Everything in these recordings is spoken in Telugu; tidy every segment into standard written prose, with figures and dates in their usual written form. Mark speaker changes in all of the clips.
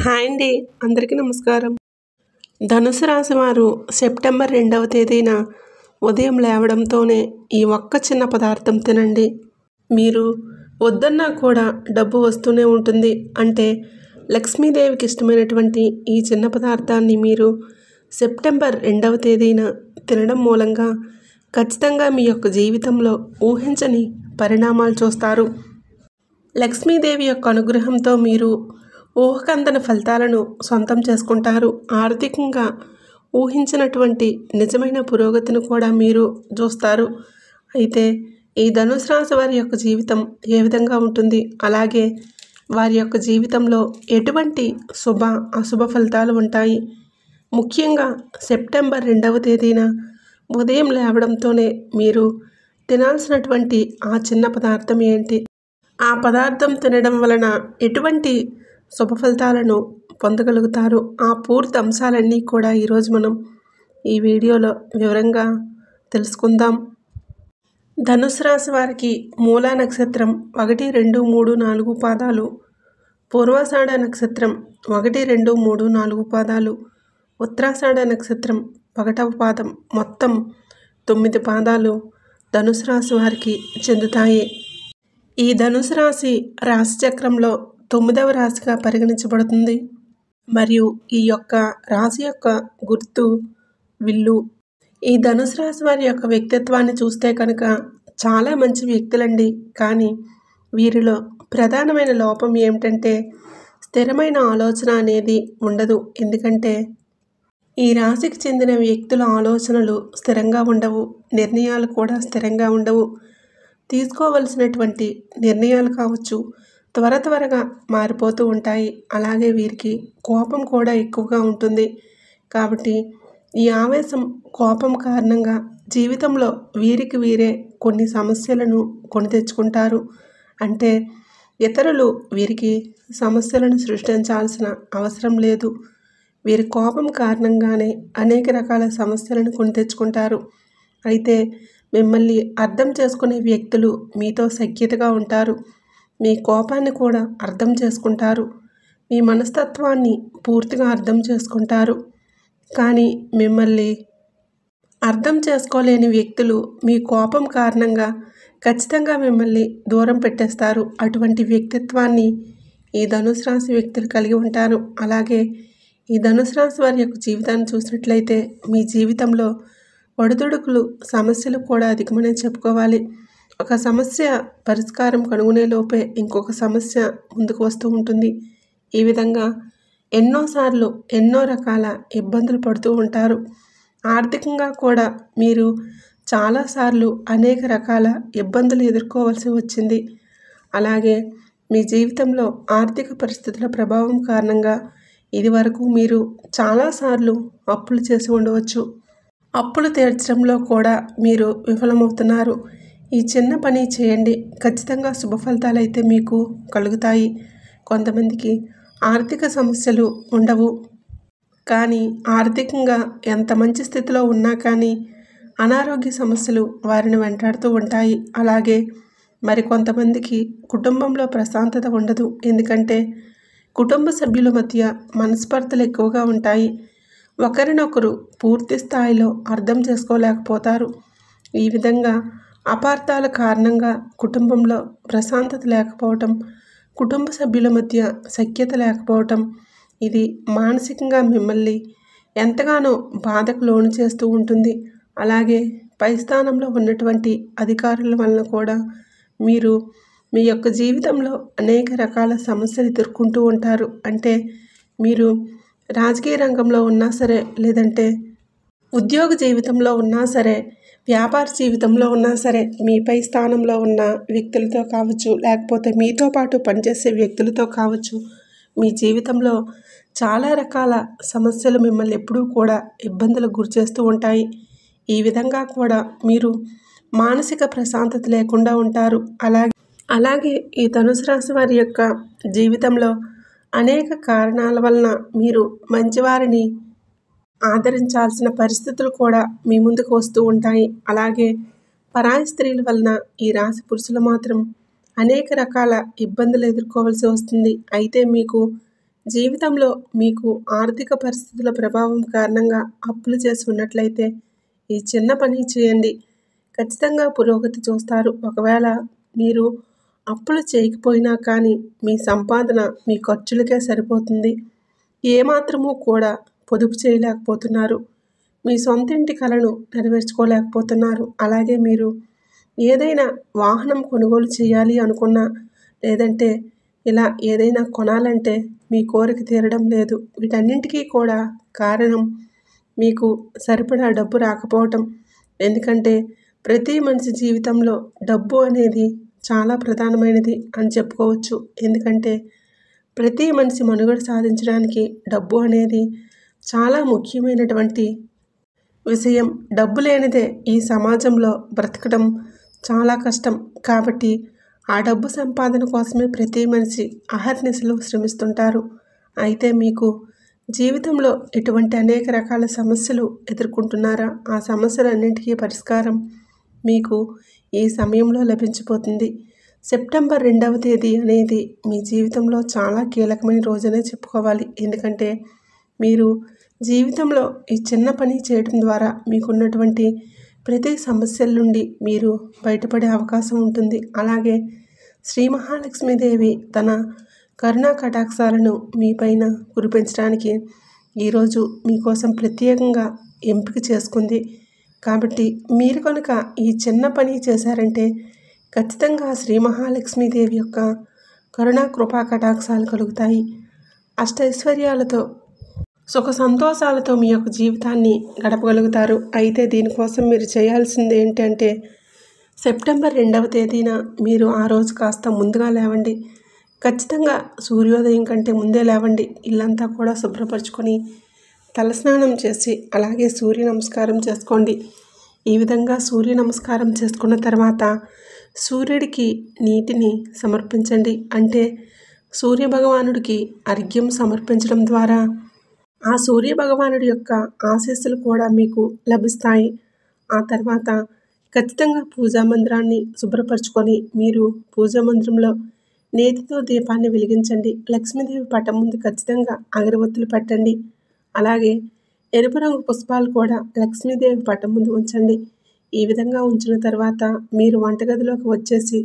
Speaker 1: హాయ్ అండి. అందరికీ నమస్కారం. ధనుసు రాశి వారు సెప్టెంబర్ 2వ తేదీన ఉదయం లేవడంతోనే ఈ ఒక్క చిన్న పదార్థం తినండి. మీరు వద్దన్నా కూడా డబ్బు వస్తూనే ఉంటుంది. అంటే లక్ష్మీదేవికి ఇష్టమైనటువంటి ఈ చిన్న పదార్థాన్ని మీరు సెప్టెంబర్ 2వ తేదీన తినడం మూలంగా ఖచ్చితంగా మీ యొక్క జీవితంలో ఊహించని పరిణామాలు చూస్తారు. లక్ష్మీదేవి యొక్క అనుగ్రహంతో మీరు ఊహకందని ఫలితాలను సొంతం చేసుకుంటారు. ఆర్థికంగా ఊహించినటువంటి నిజమైన పురోగతిని కూడా మీరు చూస్తారు. అయితే ఈ ధనుసు రాశి వారి యొక్క జీవితం ఏ విధంగా ఉంటుంది, అలాగే వారి యొక్క జీవితంలో ఎటువంటి శుభ అశుభ ఫలితాలు ఉంటాయి, ముఖ్యంగా సెప్టెంబర్ 2వ తేదీన ఉదయం లేవడంతోనే మీరు తినాల్సినటువంటి ఆ చిన్న పదార్థం ఏంటి, ఆ పదార్థం తినడం వలన ఎటువంటి శుభ ఫలితాలను పొందగలుగుతారు, ఆ పూర్తి అంశాలన్నీ కూడా ఈరోజు మనం ఈ వీడియోలో వివరంగా తెలుసుకుందాం. ధనుసు రాశి వారికి మూలా నక్షత్రం 1, 2, 3, 4 పాదాలు, పూర్వాషాఢ నక్షత్రం 1, 2, 3, 4 పాదాలు, ఉత్తరాషాఢ నక్షత్రం 1వ పాదం, మొత్తం 9 పాదాలు ధనుసు రాశి వారికి చెందుతాయి. ఈ ధనుసు రాశి రాశిచక్రంలో 9వ రాశిగా పరిగణించబడుతుంది. మరియు ఈ యొక్క రాశి యొక్క గుర్తు విల్లు. ఈ ధనుసు రాశి వారి యొక్క వ్యక్తిత్వాన్ని చూస్తే కనుక చాలా మంచి వ్యక్తులండి. కానీ వీరిలో ప్రధానమైన లోపం ఏమిటంటే స్థిరమైన ఆలోచన అనేది ఉండదు. ఎందుకంటే ఈ రాశికి చెందిన వ్యక్తుల ఆలోచనలు స్థిరంగా ఉండవు, నిర్ణయాలు కూడా స్థిరంగా ఉండవు. తీసుకోవలసినటువంటి నిర్ణయాలు కావచ్చు త్వరగా మారిపోతూ ఉంటాయి. అలాగే వీరికి కోపం కూడా ఎక్కువగా ఉంటుంది. కాబట్టి ఈ ఆవేశం, కోపం కారణంగా జీవితంలో వీరికి వీరే కొన్ని సమస్యలను కొని తెచ్చుకుంటారు. అంటే ఇతరులు వీరికి సమస్యలను సృష్టించాల్సిన అవసరం లేదు. వీరి కోపం కారణంగానే అనేక రకాల సమస్యలను కొని తెచ్చుకుంటారు. అయితే మిమ్మల్ని అర్థం చేసుకునే వ్యక్తులు మీతో సఖ్యతగా ఉంటారు. మీ కోపాన్ని కూడా అర్థం చేసుకుంటారు. మీ మనస్తత్వాన్ని పూర్తిగా అర్థం చేసుకుంటారు. కానీ మిమ్మల్ని అర్థం చేసుకోలేని వ్యక్తులు మీ కోపం కారణంగా ఖచ్చితంగా మిమ్మల్ని దూరం పెట్టేస్తారు. అటువంటి వ్యక్తిత్వాన్ని ఈ ధనుసు రాశి వ్యక్తులు కలిగి ఉంటారు. అలాగే ఈ ధనుసు రాశి వారి యొక్క జీవితాన్ని చూసినట్లయితే మీ జీవితంలో ఒడిదుడుకులు, సమస్యలు కూడా అధికమనే చెప్పుకోవాలి. ఒక సమస్య పరిష్కారం కనుగొనే లోపే ఇంకొక సమస్య ముందుకు వస్తూ ఉంటుంది. ఈ విధంగా ఎన్నోసార్లు ఎన్నో రకాల ఇబ్బందులు పడుతూ ఉంటారు. ఆర్థికంగా కూడా మీరు చాలాసార్లు అనేక రకాల ఇబ్బందులు ఎదుర్కోవాల్సి వచ్చింది. అలాగే మీ జీవితంలో ఆర్థిక పరిస్థితుల ప్రభావం కారణంగా ఇదివరకు మీరు చాలాసార్లు అప్పులు చేసి ఉండవచ్చు. అప్పులు తీర్చడంలో కూడా మీరు విఫలమవుతున్నారు. ఈ చిన్న పని చేయండి, ఖచ్చితంగా శుభ ఫలితాలు అయితే మీకు కలుగుతాయి. కొంతమందికి ఆర్థిక సమస్యలు ఉండవు, కానీ ఆర్థికంగా ఎంత మంచి స్థితిలో ఉన్నా కానీ అనారోగ్య సమస్యలు వారిని వెంటాడుతూ ఉంటాయి. అలాగే మరికొంతమందికి కుటుంబంలో ప్రశాంతత ఉండదు. ఎందుకంటే కుటుంబ సభ్యుల మధ్య మనస్పర్ధలు ఎక్కువగా ఉంటాయి. ఒకరినొకరు పూర్తి స్థాయిలో అర్థం చేసుకోలేకపోతారు. ఈ విధంగా అపార్థాల కారణంగా కుటుంబంలో ప్రశాంతత లేకపోవటం, కుటుంబ సభ్యుల మధ్య సఖ్యత లేకపోవటం, ఇది మానసికంగా మిమ్మల్ని ఎంతగానో బాధకు లోను చేస్తూ ఉంటుంది. అలాగే పై స్థానంలో ఉన్నటువంటి అధికారుల వలన కూడా మీరు మీ యొక్క జీవితంలో అనేక రకాల సమస్యలు ఎదుర్కొంటూ ఉంటారు. అంటే మీరు రాజకీయ రంగంలో ఉన్నా సరే, లేదంటే ఉద్యోగ జీవితంలో ఉన్నా సరే, వ్యాపార జీవితంలో ఉన్నా సరే, మీ పై స్థానంలో ఉన్న వ్యక్తులతో కావచ్చు, లేకపోతే మీతో పాటు పనిచేసే వ్యక్తులతో కావచ్చు, మీ జీవితంలో చాలా రకాల సమస్యలు మిమ్మల్ని ఎప్పుడూ కూడా ఇబ్బందులకు గురిచేస్తూ ఉంటాయి. ఈ విధంగా కూడా మీరు మానసిక ప్రశాంతత లేకుండా ఉంటారు. అలాగే ఈ ధనుసు రాశి వారి యొక్క జీవితంలో అనేక కారణాల వలన మీరు మంచివారిని ఆదరించాల్సిన పరిస్థితులు కూడా మీ ముందుకు వస్తూ ఉంటాయి. అలాగే పరాయి స్త్రీల వలన ఈ రాశి పురుషులు మాత్రం అనేక రకాల ఇబ్బందులు ఎదుర్కోవాల్సి వస్తుంది. అయితే మీకు జీవితంలో మీకు ఆర్థిక పరిస్థితుల ప్రభావం కారణంగా అప్పులు చేసి ఉన్నట్లయితే ఈ చిన్న పని చేయండి. ఖచ్చితంగా పురోగతి చూస్తారు. ఒకవేళ మీరు అప్పులు చేయకపోయినా కానీ మీ సంపాదన మీ ఖర్చులకే సరిపోతుంది. ఏమాత్రమూ కూడా పొదుపు చేయలేకపోతున్నారు. మీ సొంతింటి కలను నెరవేర్చుకోలేకపోతున్నారు. అలాగే మీరు ఏదైనా వాహనం కొనుగోలు చేయాలి అనుకున్నా, లేదంటే ఇలా ఏదైనా కొనాలంటే మీ కోరిక తీరడం లేదు. వీటన్నింటికీ కూడా కారణం మీకు సరిపడా డబ్బు రాకపోవటం. ఎందుకంటే ప్రతి మనిషి జీవితంలో డబ్బు అనేది చాలా ప్రధానమైనది అని చెప్పుకోవచ్చు. ఎందుకంటే ప్రతి మనిషి మనుగడ సాధించడానికి డబ్బు అనేది చాలా ముఖ్యమైనటువంటి విషయం. డబ్బు లేనిదే ఈ సమాజంలో బ్రతకడం చాలా కష్టం. కాబట్టి ఆ డబ్బు సంపాదన కోసమే ప్రతి మనిషి అహర్నిశలు శ్రమిస్తుంటారు. అయితే మీకు జీవితంలో ఎటువంటి అనేక రకాల సమస్యలు ఎదుర్కొంటున్నారా? ఆ సమస్యలన్నింటికీ పరిష్కారం మీకు ఈ సమయంలో లభించిపోతుంది. సెప్టెంబర్ 2వ తేదీ అనేది మీ జీవితంలో చాలా కీలకమైన రోజనే చెప్పుకోవాలి. ఎందుకంటే మీరు జీవితంలో ఈ చిన్న పని చేయడం ద్వారా మీకున్నటువంటి ప్రతి సమస్యల నుండి మీరు బయటపడే అవకాశం ఉంటుంది. అలాగే శ్రీ మహాలక్ష్మీదేవి తన కరుణా కటాక్షాలను మీపైన కురిపించడానికి ఈరోజు మీకోసం ప్రత్యేకంగా ఎంపిక చేసుకుంది. కాబట్టి మీరు కనుక ఈ చిన్న పని చేశారంటే ఖచ్చితంగా శ్రీ మహాలక్ష్మీదేవి యొక్క కరుణా కృపా కటాక్షాలు కలుగుతాయి. అష్టైశ్వర్యాలతో సుఖ సంతోషాలతో మీ యొక్క జీవితాన్ని గడపగలుగుతారు. అయితే దీనికోసం మీరు చేయాల్సింది ఏంటంటే సెప్టెంబర్ 2వ తేదీన మీరు ఆ రోజు కాస్త ముందుగా లేవండి. ఖచ్చితంగా సూర్యోదయం కంటే ముందే లేవండి. ఇల్లంతా కూడా శుభ్రపరచుకొని తలస్నానం చేసి అలాగే సూర్య నమస్కారం చేసుకోండి. ఈ విధంగా సూర్య నమస్కారం చేసుకున్న తర్వాత సూర్యుడికి నీటిని సమర్పించండి. అంటే సూర్య భగవానుడికి అర్ఘ్యం సమర్పించడం ద్వారా ఆ సూర్య భగవానుడి యొక్క ఆశీస్సులు కూడా మీకు లభిస్తాయి. ఆ తర్వాత ఖచ్చితంగా పూజా మందిరాన్ని శుభ్రపరచుకొని మీరు పూజా మందిరంలో నేతితో దీపాన్ని వెలిగించండి. లక్ష్మీదేవి పటం ముందు ఖచ్చితంగా అగరబత్తులు పెట్టండి. అలాగే ఎరుపు రంగు పుష్పాలు కూడా లక్ష్మీదేవి పటం ముందు ఉంచండి. ఈ విధంగా ఉంచిన తర్వాత మీరు వంటగదిలోకి వచ్చేసి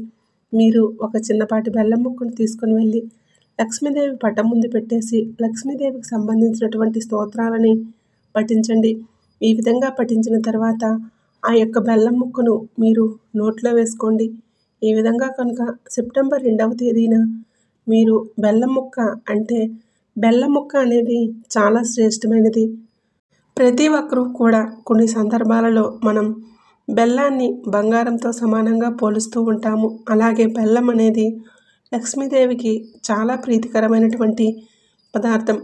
Speaker 1: మీరు ఒక చిన్నపాటి బెల్లం ముక్కను తీసుకొని వెళ్ళి లక్ష్మీదేవి పటం ముందు పెట్టేసి లక్ష్మీదేవికి సంబంధించినటువంటి స్తోత్రాలని పఠించండి. ఈ విధంగా పఠించిన తర్వాత ఆ యొక్క బెల్లం ముక్కను మీరు నోట్లో వేసుకోండి. ఈ విధంగా కనుక సెప్టెంబర్ 2వ తేదీన మీరు బెల్లం ముక్క అంటే బెల్లం ముక్క అనేది చాలా శ్రేష్టమైనది. ప్రతి ఒక్కరూ కూడా కొన్ని సందర్భాలలో మనం బెల్లాన్ని బంగారంతో సమానంగా పోలుస్తూ ఉంటాము. అలాగే బెల్లం అనేది లక్ష్మీదేవికి చాలా ప్రీతికరమైనటువంటి పదార్థం.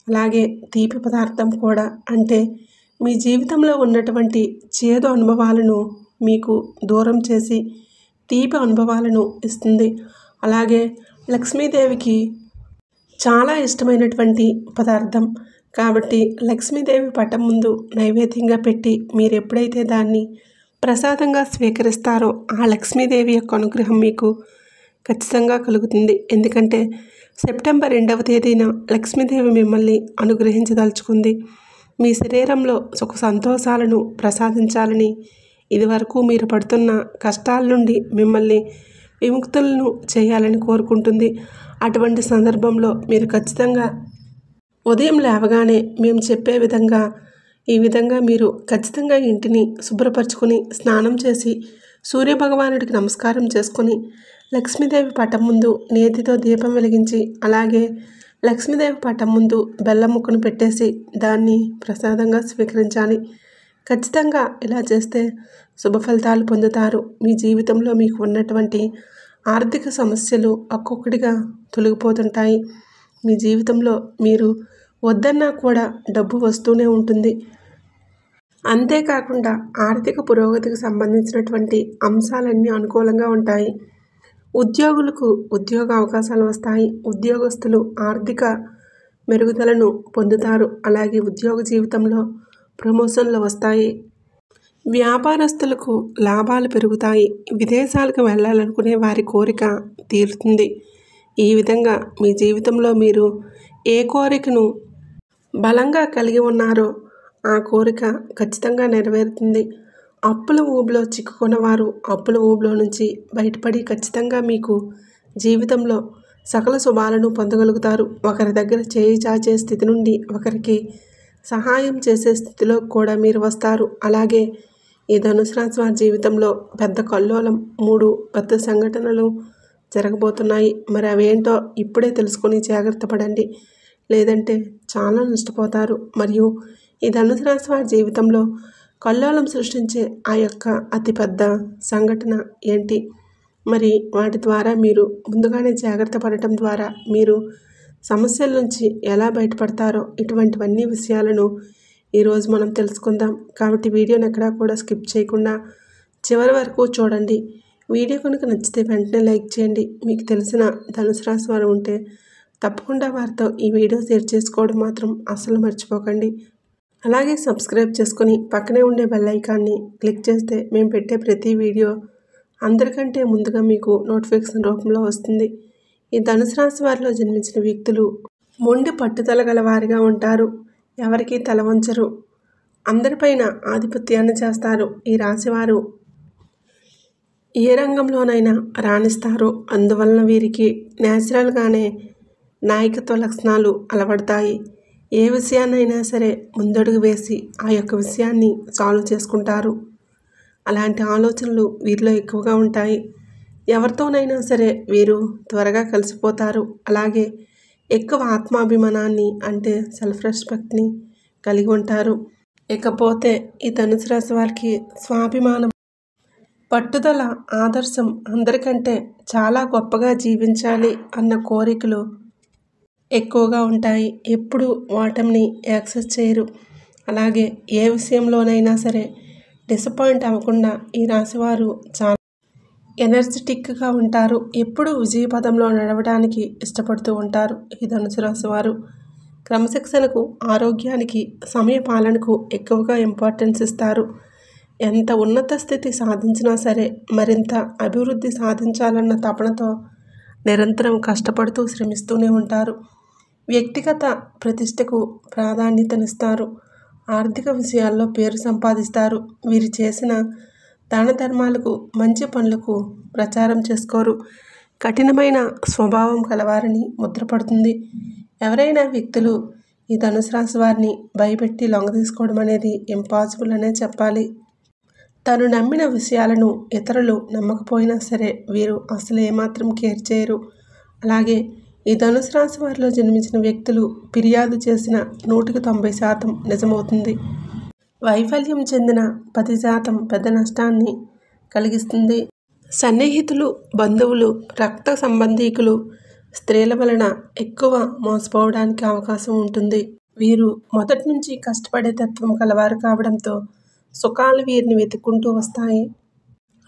Speaker 1: అలాగే తీపి పదార్థం కూడా. అంటే మీ జీవితంలో ఉన్నటువంటి చేదు అనుభవాలను మీకు దూరం చేసి తీపి అనుభవాలను ఇస్తుంది. అలాగే లక్ష్మీదేవికి చాలా ఇష్టమైనటువంటి పదార్థం. కాబట్టి లక్ష్మీదేవి పటం ముందు నైవేద్యంగా పెట్టి మీరు ఎప్పుడైతే దాన్ని ప్రసాదంగా స్వీకరిస్తారో ఆ లక్ష్మీదేవి యొక్క అనుగ్రహం మీకు ఖచ్చితంగా కలుగుతుంది. ఎందుకంటే సెప్టెంబర్ 2వ తేదీన లక్ష్మీదేవి మిమ్మల్ని అనుగ్రహించదలుచుకుంది. మీ శరీరంలో సుఖ సంతోషాలను ప్రసాదించాలని, ఇదివరకు మీరు పడుతున్న కష్టాల నుండి మిమ్మల్ని విముక్తులను చేయాలని కోరుకుంటుంది. అటువంటి సందర్భంలో మీరు ఖచ్చితంగా ఉదయం లేవగానే మేము చెప్పే విధంగా ఈ విధంగా మీరు ఖచ్చితంగా ఇంటిని శుభ్రపరచుకొని స్నానం చేసి సూర్యభగవానుడికి నమస్కారం చేసుకొని లక్ష్మీదేవి పటం ముందు నేతితో దీపం వెలిగించి అలాగే లక్ష్మీదేవి పటం ముందు బెల్లం ముక్కను పెట్టేసి దాన్ని ప్రసాదంగా స్వీకరించాలి. ఖచ్చితంగా ఇలా చేస్తే శుభ ఫలితాలు పొందుతారు. మీ జీవితంలో మీకు ఉన్నటువంటి ఆర్థిక సమస్యలు ఒక్కొక్కటిగా తొలగిపోతుంటాయి. మీ జీవితంలో మీరు వద్దన్నా కూడా డబ్బు వస్తూనే ఉంటుంది. అంతేకాకుండా ఆర్థిక పురోగతికి సంబంధించినటువంటి అంశాలన్నీ అనుకూలంగా ఉంటాయి. ఉద్యోగులకు ఉద్యోగ అవకాశాలు వస్తాయి. ఉద్యోగస్తులు ఆర్థిక మెరుగుదలను పొందుతారు. అలాగే ఉద్యోగ జీవితంలో ప్రమోషన్లు వస్తాయి. వ్యాపారస్తులకు లాభాలు పెరుగుతాయి. విదేశాలకు వెళ్ళాలనుకునే వారి కోరిక తీరుతుంది. ఈ విధంగా మీ జీవితంలో మీరు ఏ కోరికను బలంగా కలిగి ఉన్నారో ఆ కోరిక ఖచ్చితంగా నెరవేరుతుంది. అప్పుల ఊబిలో చిక్కుకున్నవారు అప్పుల ఊబిలో నుంచి బయటపడి ఖచ్చితంగా మీకు జీవితంలో సకల శుభాలను పొందగలుగుతారు. ఒకరి దగ్గర చేయి చాచే స్థితి నుండి ఒకరికి సహాయం చేసే స్థితిలో కూడా మీరు వస్తారు. అలాగే ఈ ధనుసు రాశి వారి జీవితంలో పెద్ద కల్లోలం 3 పెద్ద సంఘటనలు జరగబోతున్నాయి. మరి అవేంటో ఇప్పుడే తెలుసుకొని జాగ్రత్త పడండి, లేదంటే చాలా నష్టపోతారు. మరియు ఈ ధనుసు రాశి వారి జీవితంలో కల్లోలం సృష్టించే ఆ యొక్క అతిపెద్ద సంఘటన ఏంటి, మరి వాటి ద్వారా మీరు ముందుగానే జాగ్రత్త పడటం ద్వారా మీరు సమస్యల నుంచి ఎలా బయటపడతారో ఇటువంటివన్నీ విషయాలను ఈరోజు మనం తెలుసుకుందాం. కాబట్టి వీడియోని ఎక్కడా కూడా స్కిప్ చేయకుండా చివరి వరకు చూడండి. వీడియో కనుక నచ్చితే వెంటనే లైక్ చేయండి. మీకు తెలిసిన ధనుసు రాశి వారు ఉంటే తప్పకుండా వారితో ఈ వీడియో షేర్ చేసుకోవడం మాత్రం అస్సలు మర్చిపోకండి. అలాగే సబ్స్క్రైబ్ చేసుకొని పక్కనే ఉండే బెల్ ఐకాన్ని క్లిక్ చేస్తే మేము పెట్టే ప్రతి వీడియో అందరికంటే ముందుగా మీకు నోటిఫికేషన్ రూపంలో వస్తుంది. ఈ ధనుసు రాశి వారిలో జన్మించిన వ్యక్తులు మొండి పట్టుదల గల వారిగా ఉంటారు. ఎవరికి తల వంచరు, అందరిపైన ఆధిపత్యాన్ని చేస్తారు. ఈ రాశివారు ఏ రంగంలోనైనా రాణిస్తారు. అందువలన వీరికి న్యాచురల్గానే నాయకత్వ లక్షణాలు అలవడతాయి. ఏ విషయాన్నైనా సరే ముందడుగు వేసి ఆ యొక్క విషయాన్ని సాల్వ్ చేసుకుంటారు. అలాంటి ఆలోచనలు వీరిలో ఎక్కువగా ఉంటాయి. ఎవరితోనైనా సరే వీరు త్వరగా కలిసిపోతారు. అలాగే ఎక్కువ ఆత్మాభిమానాన్ని అంటే సెల్ఫ్ రెస్పెక్ట్ని కలిగి ఉంటారు. ఇకపోతే ఈ ధనుసు రాశి వారికి స్వాభిమానం, పట్టుదల, ఆదర్శం, అందరికంటే చాలా గొప్పగా జీవించాలి అన్న కోరికలు ఎక్కువగా ఉంటాయి. ఎప్పుడు ఓటమిని యాక్సెస్ చేయరు. అలాగే ఏ విషయంలోనైనా సరే డిసప్పాయింట్ అవ్వకుండా ఈ రాశివారు చాలా ఎనర్జెటిక్గా ఉంటారు. ఎప్పుడు విజయపథంలో నడవడానికి ఇష్టపడుతూ ఉంటారు. ఈ ధనుసు రాశి వారు క్రమశిక్షణకు, ఆరోగ్యానికి, సమయ పాలనకు ఎక్కువగా ఇంపార్టెన్స్ ఇస్తారు. ఎంత ఉన్నత స్థితి సాధించినా సరే మరింత అభివృద్ధి సాధించాలన్న తపనతో నిరంతరం కష్టపడుతూ శ్రమిస్తూనే ఉంటారు. వ్యక్తిగత ప్రతిష్టకు ప్రాధాన్యతనిస్తారు. ఆర్థిక విషయాల్లో పేరు సంపాదిస్తారు. వీరు చేసిన దాన ధర్మాలకు, మంచి పనులకు ప్రచారం చేసుకోరు. కఠినమైన స్వభావం కలవారని ముద్రపడుతుంది. ఎవరైనా వ్యక్తులు ఈ ధనుసు రాశి వారిని భయపెట్టి లొంగదీసుకోవడం అనేది ఇంపాసిబుల్ అనే చెప్పాలి. తను నమ్మిన విషయాలను ఇతరులు నమ్మకపోయినా సరే వీరు అసలు ఏమాత్రం కేర్ చేయరు. అలాగే ఈ ధనుసు రాశి వారిలో జన్మించిన వ్యక్తులు ఫిర్యాదు చేసిన 100% నిజమవుతుంది. వైఫల్యం చెందిన 10% పెద్ద నష్టాన్ని కలిగిస్తుంది. సన్నిహితులు, బంధువులు, రక్త సంబంధీకులు, స్త్రీల వలన ఎక్కువ మోసపోవడానికి అవకాశం ఉంటుంది. వీరు మొదటి నుంచి కష్టపడే తత్వం కలవారు కావడంతో సుఖాలు వీరిని వెతుక్కుంటూ వస్తాయి.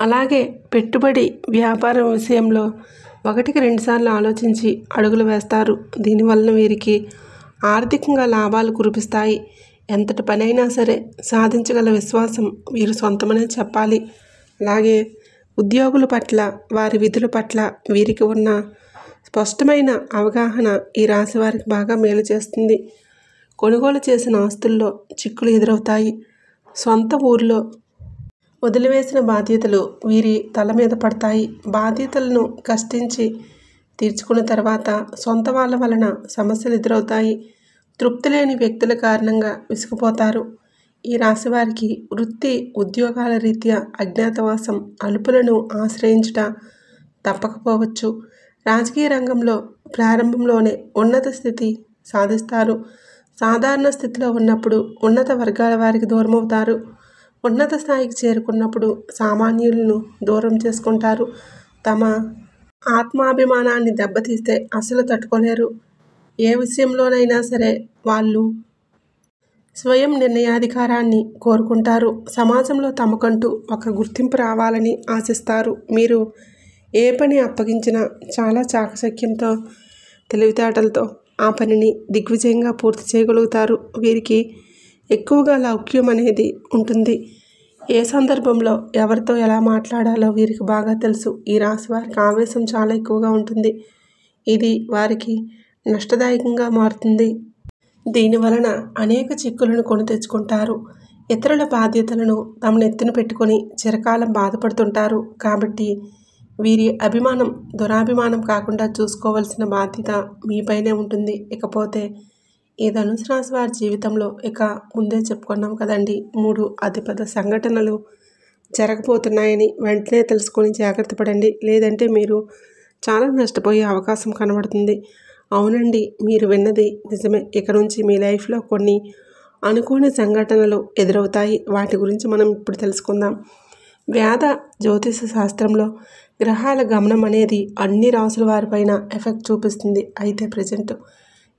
Speaker 1: అలాగే పెట్టుబడి, వ్యాపారం విషయంలో 1-2 సార్లు ఆలోచించి అడుగులు వేస్తారు. దీనివలన వీరికి ఆర్థికంగా లాభాలు కురిపిస్తాయి. ఎంతటి పనైనా సరే సాధించగల విశ్వాసం వీరు సొంతమనే చెప్పాలి. అలాగే ఉద్యోగుల పట్ల, వారి విధుల పట్ల వీరికి ఉన్న స్పష్టమైన అవగాహన ఈ రాశి వారికి బాగా మేలు చేస్తుంది. కొనుగోలు చేసిన ఆస్తుల్లో చిక్కులు ఎదురవుతాయి. సొంత ఊరిలో వదిలివేసిన బాధ్యతలు వీరి తల మీద పడతాయి. బాధ్యతలను కష్టించి తీర్చుకున్న తర్వాత సొంత వాళ్ళ వలన సమస్యలు ఎదురవుతాయి. తృప్తి లేని వ్యక్తుల కారణంగా విసిగిపోతారు. ఈ రాశి వారికి వృత్తి, ఉద్యోగాల రీత్యా అజ్ఞాతవాసం, అలుపులను ఆశ్రయించుట తప్పకపోవచ్చు. రాజకీయ రంగంలో ప్రారంభంలోనే ఉన్నత స్థితి సాధిస్తారు. సాధారణ స్థితిలో ఉన్నప్పుడు ఉన్నత వర్గాల వారికి దూరమవుతారు. ఉన్నత స్థాయికి చేరుకున్నప్పుడు సామాన్యులను దూరం చేసుకుంటారు. తమ ఆత్మాభిమానాన్ని దెబ్బతీస్తే అసలు తట్టుకోలేరు. ఏ విషయంలోనైనా సరే వాళ్ళు స్వయం నిర్ణయాధికారాన్ని కోరుకుంటారు. సమాజంలో తమకంటూ ఒక గుర్తింపు రావాలని ఆశిస్తారు. మీరు ఏ పని అప్పగించినా చాలా చాకచక్యంతో, తెలివితేటలతో ఆ పనిని దిగ్విజయంగా పూర్తి చేయగలుగుతారు. వీరికి ఎక్కువగా లౌక్యం అనేది ఉంటుంది. ఏ సందర్భంలో ఎవరితో ఎలా మాట్లాడాలో వీరికి బాగా తెలుసు. ఈ రాశి వారికి ఆవేశం చాలా ఎక్కువగా ఉంటుంది. ఇది వారికి నష్టదాయకంగా మారుతుంది. దీని వలన అనేక చిక్కులను కొని తెచ్చుకుంటారు. ఇతరుల బాధ్యతలను తమ నెత్తిన పెట్టుకొని చిరకాలం బాధపడుతుంటారు. కాబట్టి వీరి అభిమానం దురాభిమానం కాకుండా చూసుకోవాల్సిన బాధ్యత మీపైనే ఉంటుంది. ఇకపోతే ఈ ధనుసు రాశి వారి జీవితంలో ఇక ముందే చెప్పుకున్నాం కదండి, 3 అతిపెద్ద సంఘటనలు జరగబోతున్నాయని. వెంటనే తెలుసుకొని జాగ్రత్త పడండి, లేదంటే మీరు చాలా నష్టపోయే అవకాశం కనబడుతుంది. అవునండి, మీరు విన్నది నిజమే. ఇక నుంచి మీ లైఫ్లో కొన్ని అనుకోని సంఘటనలు ఎదురవుతాయి. వాటి గురించి మనం ఇప్పుడు తెలుసుకుందాం. వేద జ్యోతిష శాస్త్రంలో గ్రహాల గమనం అనేది అన్ని రాసుల వారిపైన ఎఫెక్ట్ చూపిస్తుంది. అయితే ప్రజెంట్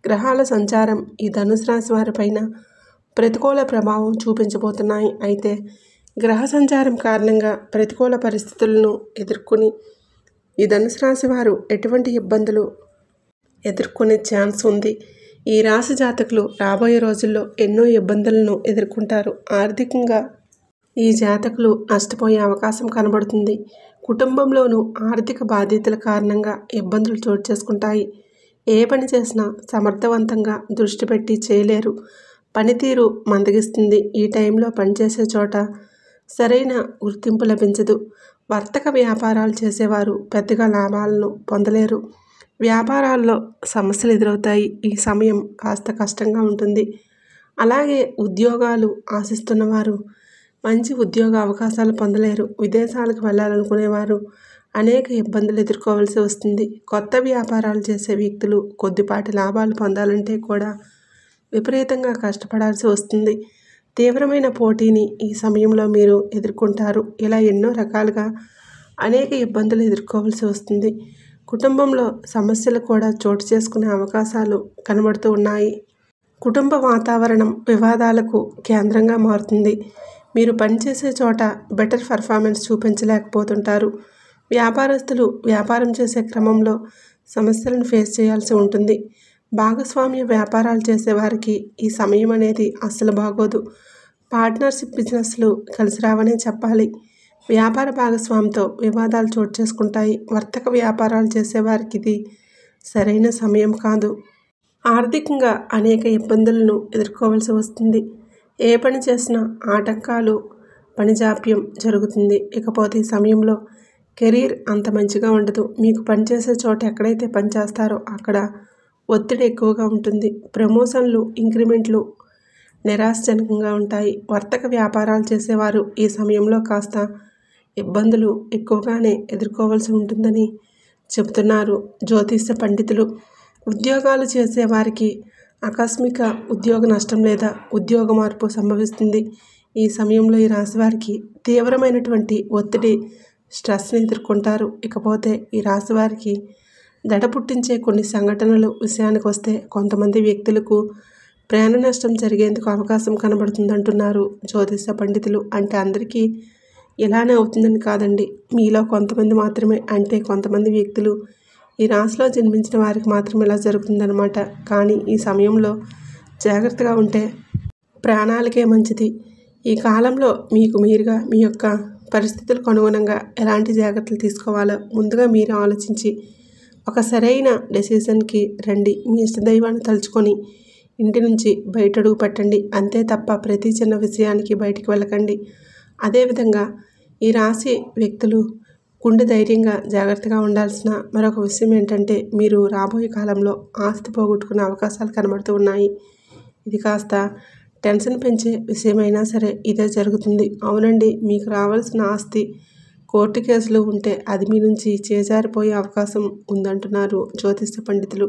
Speaker 1: గ్రహాల సంచారం ఈ ధనుసు రాశి వారిపైన ప్రతికూల ప్రభావం చూపించబోతున్నాయి. అయితే గ్రహ సంచారం కారణంగా ప్రతికూల పరిస్థితులను ఎదుర్కొని ఈ ధనుసు రాశి వారు ఎటువంటి ఇబ్బందులు ఎదుర్కొనే ఛాన్స్ ఉంది. ఈ రాశి జాతకులు రాబోయే రోజుల్లో ఎన్నో ఇబ్బందులను ఎదుర్కొంటారు. ఆర్థికంగా ఈ జాతకులు నష్టపోయే అవకాశం కనబడుతుంది. కుటుంబంలోనూ ఆర్థిక బాధ్యతల కారణంగా ఇబ్బందులు చోటు చేసుకుంటాయి. ఏ పని చేసినా సమర్థవంతంగా దృష్టి పెట్టి చేయలేరు. పనితీరు మందగిస్తుంది. ఈ టైంలో పనిచేసే చోట సరైన గుర్తింపు లభించదు. వర్తక వ్యాపారాలు చేసేవారు పెద్దగా లాభాలను పొందలేరు. వ్యాపారాల్లో సమస్యలు ఎదురవుతాయి. ఈ సమయం కాస్త కష్టంగా ఉంటుంది. అలాగే ఉద్యోగాలు ఆశిస్తున్నవారు మంచి ఉద్యోగ అవకాశాలు పొందలేరు. విదేశాలకు వెళ్ళాలనుకునేవారు అనేక ఇబ్బందులు ఎదుర్కోవాల్సి వస్తుంది. కొత్త వ్యాపారాలు చేసే వ్యక్తులు కొద్దిపాటి లాభాలు పొందాలంటే కూడా విపరీతంగా కష్టపడాల్సి వస్తుంది. తీవ్రమైన పోటీని ఈ సమయంలో మీరు ఎదుర్కొంటారు. ఇలా ఎన్నో రకాలుగా అనేక ఇబ్బందులు ఎదుర్కోవాల్సి వస్తుంది. కుటుంబంలో సమస్యలు కూడా చోటు చేసుకునే అవకాశాలు కనబడుతూ ఉన్నాయి. కుటుంబ వాతావరణం వివాదాలకు కేంద్రంగా మారుతుంది. మీరు పనిచేసే చోట బెటర్ పర్ఫార్మెన్స్ చూపించలేకపోతుంటారు. వ్యాపారస్తులు వ్యాపారం చేసే క్రమంలో సమస్యలను ఫేస్ చేయాల్సి ఉంటుంది. భాగస్వామ్య వ్యాపారాలు చేసే వారికి ఈ సమయం అనేది అస్సలు బాగోదు. పార్ట్నర్షిప్ బిజినెస్లు కలిసి రావనే చెప్పాలి. వ్యాపార భాగస్వామితో వివాదాలు చోటు చేసుకుంటాయి. వర్తక వ్యాపారాలు చేసేవారికి ఇది సరైన సమయం కాదు. ఆర్థికంగా అనేక ఇబ్బందులను ఎదుర్కోవాల్సి వస్తుంది. ఏ పని చేసినా ఆటంకాలు, పని జాప్యం జరుగుతుంది. ఇకపోతే ఈ సమయంలో కెరీర్ అంత మంచిగా ఉండదు. మీకు పనిచేసే చోట ఎక్కడైతే పనిచేస్తారో అక్కడ ఒత్తిడి ఎక్కువగా ఉంటుంది. ప్రమోషన్లు, ఇంక్రిమెంట్లు నిరాశజనకంగా ఉంటాయి. వర్తక వ్యాపారాలు చేసేవారు ఈ సమయంలో కాస్త ఇబ్బందులు ఎక్కువగానే ఎదుర్కోవాల్సి ఉంటుందని చెబుతున్నారు జ్యోతిష పండితులు. ఉద్యోగాలు చేసేవారికి ఆకస్మిక ఉద్యోగ నష్టం లేదా ఉద్యోగ మార్పు సంభవిస్తుంది. ఈ సమయంలో ఈ రాశి వారికి తీవ్రమైనటువంటి ఒత్తిడి, స్ట్రెస్ని ఎదుర్కొంటారు. ఇకపోతే ఈ రాశి వారికి దడ పుట్టించే కొన్ని సంఘటనలు విషయానికి వస్తే కొంతమంది వ్యక్తులకు ప్రాణ నష్టం జరిగేందుకు అవకాశం కనబడుతుందంటున్నారు జ్యోతిష పండితులు. అంటే అందరికీ ఇలానే అవుతుందని కాదండి, మీలో కొంతమంది మాత్రమే. అంటే కొంతమంది వ్యక్తులు ఈ రాశిలో జన్మించిన వారికి మాత్రమే ఇలా జరుగుతుందన్నమాట. కానీ ఈ సమయంలో జాగ్రత్తగా ఉంటే ప్రాణాలకే మంచిది. ఈ కాలంలో మీకు మీరుగా మీ యొక్క పరిస్థితులకు అనుగుణంగా ఎలాంటి జాగ్రత్తలు తీసుకోవాలో ముందుగా మీరు ఆలోచించి ఒక సరైన డెసిషన్కి రండి. మీ ఇష్టదైవాన్ని తలుచుకొని ఇంటి నుంచి బయట అడుగు పెట్టండి. అంతే తప్ప ప్రతి చిన్న విషయానికి బయటికి వెళ్ళకండి. అదేవిధంగా ఈ రాశి వ్యక్తులు గుండె ధైర్యంగా జాగ్రత్తగా ఉండాల్సిన మరొక విషయం ఏంటంటే, మీరు రాబోయే కాలంలో ఆస్తి పోగొట్టుకునే అవకాశాలు కనబడుతూ ఉన్నాయి. ఇది కాస్త టెన్షన్ పెంచే విషయమైనా సరే ఇదే జరుగుతుంది. అవునండి, మీకు రావాల్సిన ఆస్తి కోర్టు కేసులు ఉంటే అది మీ నుంచి చేజారిపోయే అవకాశం ఉందంటున్నారు జ్యోతిష పండితులు.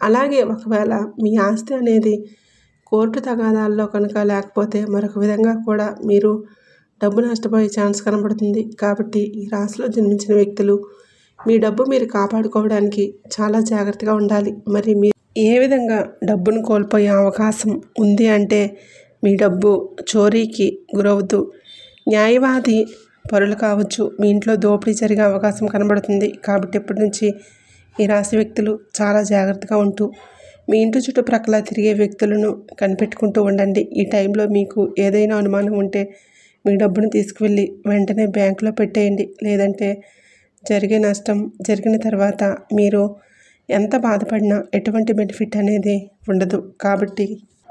Speaker 1: అలాగే ఒకవేళ మీ ఆస్తి అనేది కోర్టు తగాదాల్లో కనుక లేకపోతే మరొక విధంగా కూడా మీరు డబ్బు నష్టపోయే ఛాన్స్ కనబడుతుంది. కాబట్టి ఈ రాశిలో జన్మించిన వ్యక్తులు మీ డబ్బు మీరు కాపాడుకోవడానికి చాలా జాగ్రత్తగా ఉండాలి. మరి మీరు ఏ విధంగా డబ్బును కోల్పోయే అవకాశం ఉంది అంటే, మీ డబ్బు చోరీకి గురవుతూ న్యాయవాది పరులు కావచ్చు, మీ ఇంట్లో దోపిడీ జరిగే అవకాశం కనబడుతుంది. కాబట్టి ఇప్పటి నుంచి ఈ రాశి వ్యక్తులు చాలా జాగ్రత్తగా ఉంటూ మీ ఇంటి చుట్టుప్రక్కల తిరిగే వ్యక్తులను కనిపెట్టుకుంటూ ఉండండి. ఈ టైంలో మీకు ఏదైనా అనుమానం ఉంటే మీ డబ్బును తీసుకువెళ్ళి వెంటనే బ్యాంకులో పెట్టేయండి. లేదంటే జరిగే నష్టం జరిగిన తర్వాత మీరు ఎంత బాధపడినా ఎటువంటి బెనిఫిట్ అనేది ఉండదు. కాబట్టి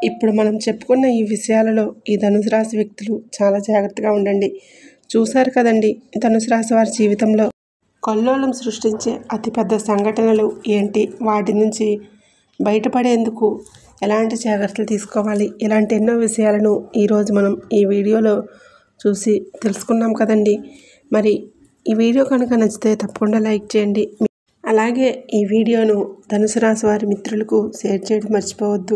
Speaker 1: ఇప్పుడు మనం చెప్పుకున్న ఈ విషయాలలో ఈ ధనుసు రాశి వ్యక్తులు చాలా జాగ్రత్తగా ఉండండి. చూశారు కదండి, ధనుసు రాశి వారి జీవితంలో కల్లోలం సృష్టించే అతిపెద్ద సంఘటనలు ఏంటి, వాటి నుంచి బయటపడేందుకు ఎలాంటి జాగ్రత్తలు తీసుకోవాలి, ఇలాంటి ఎన్నో విషయాలను ఈరోజు మనం ఈ వీడియోలో చూసి తెలుసుకున్నాం కదండి. మరి ఈ వీడియో కనుక నచ్చితే తప్పకుండా లైక్ చేయండి. అలాగే ఈ వీడియోను ధనుసు రాశి వారి మిత్రులకు షేర్ చేయడం మర్చిపోవద్దు.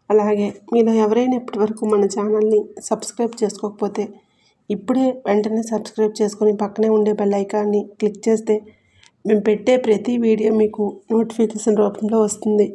Speaker 1: అలాగే మీలో ఎవరైనా ఇప్పటివరకు మన ఛానల్ని సబ్స్క్రైబ్ చేసుకోకపోతే ఇప్పుడే వెంటనే సబ్స్క్రైబ్ చేసుకొని పక్కనే ఉండే బెల్ ఐకాన్ని క్లిక్ చేస్తే మేము పెట్టే ప్రతి వీడియో మీకు నోటిఫికేషన్ రూపంలో వస్తుంది.